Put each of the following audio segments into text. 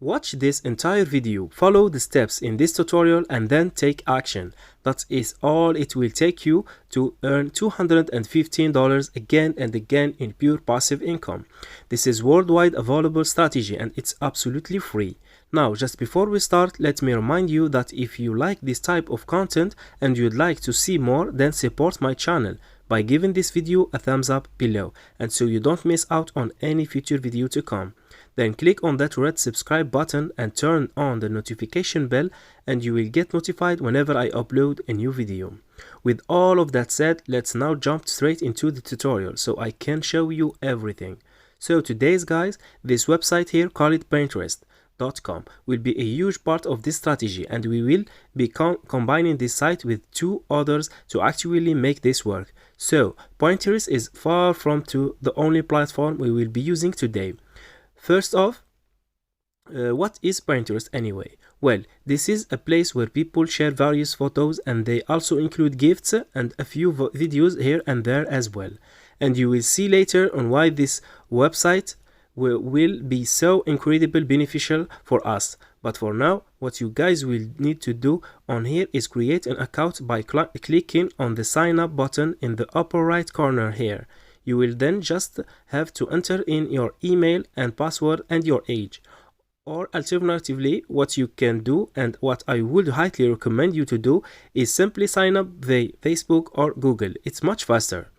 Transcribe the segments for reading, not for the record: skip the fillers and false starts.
Watch this entire video, follow the steps in this tutorial and then take action. That is all it will take you to earn $215 again and again in pure passive income. This is worldwide available strategy and it's absolutely free. Now, just before we start, let me remind you that if you like this type of content and you'd like to see more, then support my channel by giving this video a thumbs up below, and so you don't miss out on any future video to come. Then click on that red subscribe button and turn on the notification bell and you will get notified whenever I upload a new video. With all of that said, let's now jump straight into the tutorial so I can show you everything. So today's guys, this website here, call it Pinterest.com, will be a huge part of this strategy, and we will be combining this site with two others to actually make this work. So Pinterest is far from the only platform we will be using today. First off, what is Pinterest anyway? Well, this is a place where people share various photos, and they also include gifts and a few videos here and there as well. And you will see later on why this website will be so incredibly beneficial for us. But for now, what you guys will need to do on here is create an account by clicking on the sign up button in the upper right corner here. You will then just have to enter in your email and password and your age. Or alternatively, what you can do, and what I would highly recommend you to do, is simply sign up via Facebook or Google. It's much faster.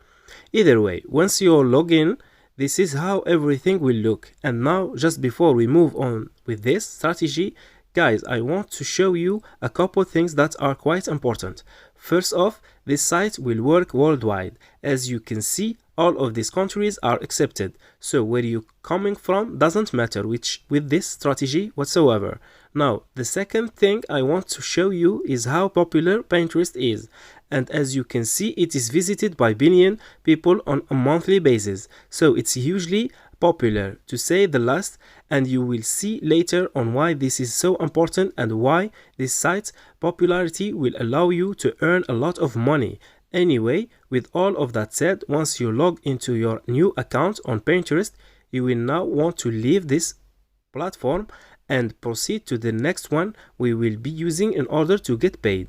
Either way, once you log in, this is how everything will look. And now, just before we move on with this strategy, guys, I want to show you a couple things that are quite important. First off, this site will work worldwide. As you can see, all of these countries are accepted. So where you're coming from doesn't matter with this strategy whatsoever. Now, the second thing I want to show you is how popular Pinterest is. And as you can see, it is visited by billion people on a monthly basis. So it's hugely popular, to say the least, and you will see later on why this is so important and why this site's popularity will allow you to earn a lot of money. Anyway, with all of that said, once you log into your new account on Pinterest, you will now want to leave this platform and proceed to the next one we will be using in order to get paid.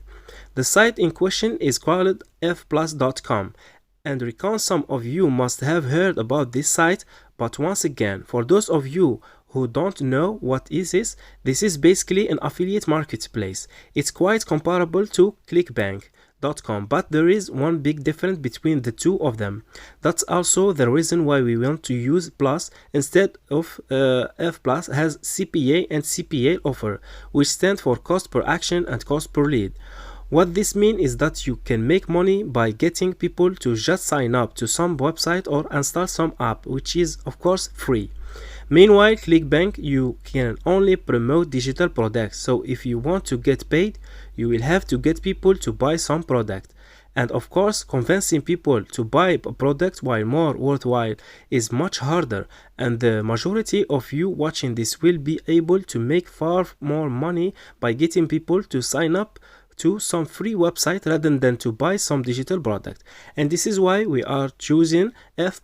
The site in question is called fplus.com, and reckon some of you must have heard about this site, but once again, for those of you who don't know what is this is basically an affiliate marketplace. It's quite comparable to ClickBank.com, but there is one big difference between the two of them. That's also the reason why we want to use Plus instead of F Plus has CPA and CPA offer, which stand for cost per action and cost per lead. What this means is that you can make money by getting people to just sign up to some website or install some app, which is of course free. Meanwhile, ClickBank, you can only promote digital products. So if you want to get paid, you will have to get people to buy some product. And of course, convincing people to buy a product while more worthwhile is much harder. And the majority of you watching this will be able to make far more money by getting people to sign up to some free website rather than to buy some digital product. And this is why we are choosing F+.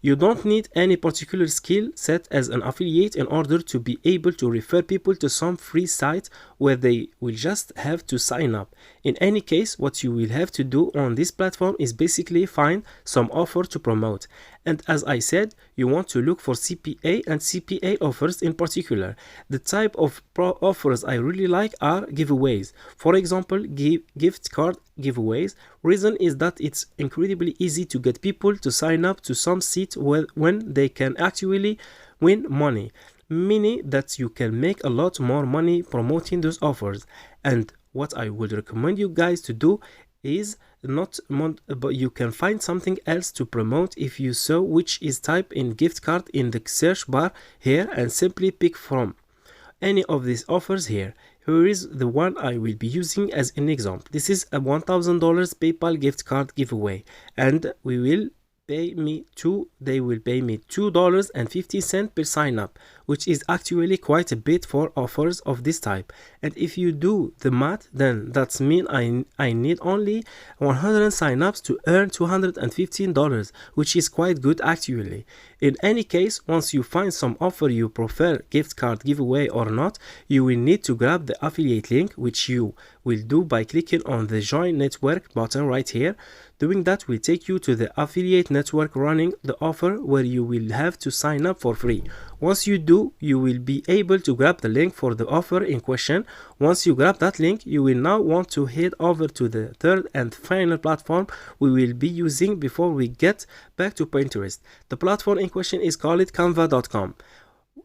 You don't need any particular skill set as an affiliate in order to be able to refer people to some free site where they will just have to sign up. In any case, what you will have to do on this platform is basically find some offer to promote. And as I said, you want to look for CPA and CPA offers in particular. The type of offers I really like are giveaways. For example, gift card giveaways. Reason is that it's incredibly easy to get people to sign up to some site when they can actually win money, meaning that you can make a lot more money promoting those offers. And what I would recommend you guys to do is but you can find something else to promote if you so, which is type in gift card in the search bar here and simply pick from any of these offers here. Here is the one I will be using as an example. This is a $1,000 PayPal gift card giveaway, and they will pay me $2.50 per sign up, which is actually quite a bit for offers of this type. And if you do the math, then that's mean I need only 100 signups to earn $215, which is quite good actually. In any case, once you find some offer you prefer, gift card giveaway or not, you will need to grab the affiliate link, which you will do by clicking on the join network button right here. Doing that will take you to the affiliate network running the offer, where you will have to sign up for free. Once you do, you will be able to grab the link for the offer in question. Once you grab that link, you will now want to head over to the third and final platform we will be using before we get back to Pinterest. The platform in question is called Canva.com.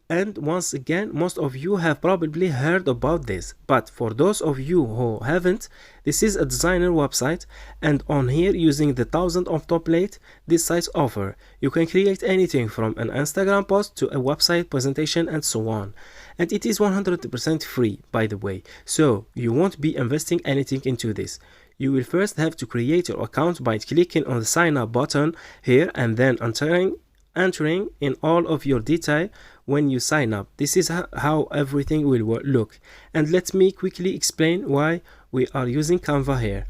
And once again, most of you have probably heard about this, but for those of you who haven't, this is a designer website, and on here, using the 1000 of template this site offer, you can create anything from an Instagram post to a website presentation and so on. And it is 100% free, by the way, so you won't be investing anything into this. You will first have to create your account by clicking on the sign up button here and then entering in all of your detail when you sign up. This is how everything will look. And let me quickly explain why we are using Canva here.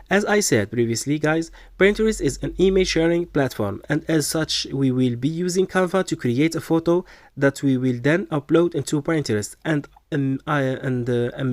As I said previously, guys, Pinterest is an image sharing platform, and as such we will be using Canva to create a photo that we will then upload into Pinterest, and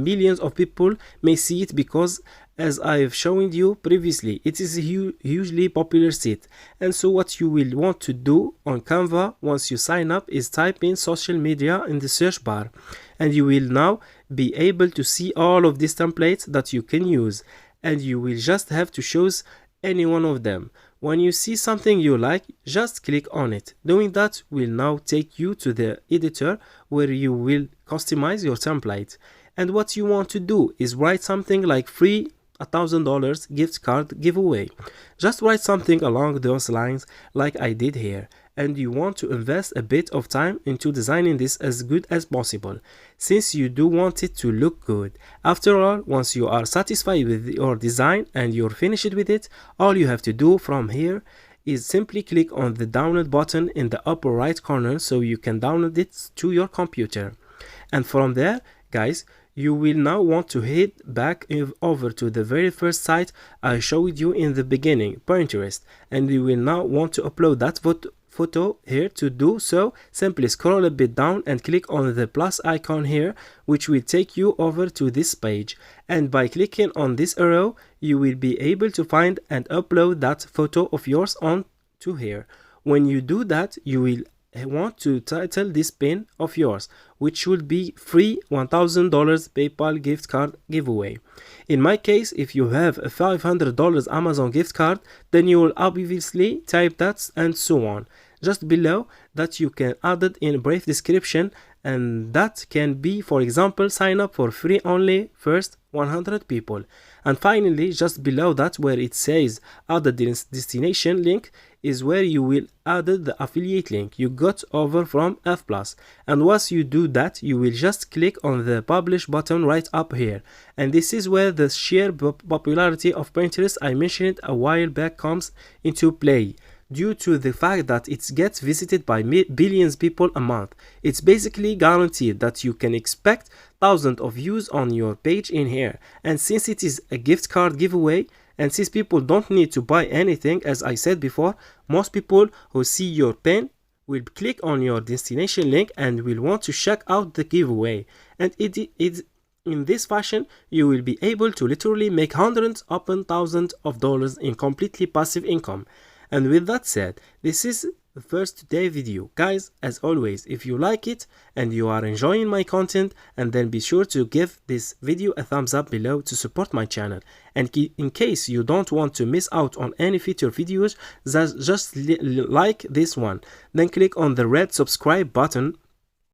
millions of people may see it because, as I've shown you previously, it is a hugely popular site. And so what you will want to do on Canva once you sign up is type in social media in the search bar, and you will now be able to see all of these templates that you can use, and you will just have to choose any one of them. When you see something you like, just click on it. Doing that will now take you to the editor where you will customize your template. And what you want to do is write something like free $1,000 gift card giveaway. Just write something along those lines like I did here, and you want to invest a bit of time into designing this as good as possible, since you do want it to look good. After all, once you are satisfied with your design and you're finished with it, all you have to do from here is simply click on the download button in the upper right corner so you can download it to your computer. And from there, guys, you will now want to head back over to the very first site I showed you in the beginning, Pinterest, and you will now want to upload that photo here. To do so, simply scroll a bit down and click on the plus icon here, which will take you over to this page, and by clicking on this arrow you will be able to find and upload that photo of yours onto here. When you do that, you will want to title this pin of yours, which should be free $1,000 PayPal gift card giveaway. In my case, if you have a $500 Amazon gift card, then you will obviously type that and so on. Just below that you can add it in a brief description, and that can be, for example, sign up for free only first 100 people. And finally, just below that where it says add the destination link is where you will add the affiliate link you got over from F+. And once you do that, you will just click on the publish button right up here. And this is where the sheer popularity of Pinterest I mentioned a while back comes into play. Due to the fact that it gets visited by billions of people a month, it's basically guaranteed that you can expect thousands of views on your page in here. And since it is a gift card giveaway, and since people don't need to buy anything, as I said before, most people who see your pin will click on your destination link and will want to check out the giveaway. And in this fashion, you will be able to literally make hundreds upon thousands of dollars in completely passive income. And with that said, this is the first today video. Guys, as always, if you like it and you are enjoying my content, and then be sure to give this video a thumbs up below to support my channel. And in case you don't want to miss out on any future videos, just like this one, then click on the red subscribe button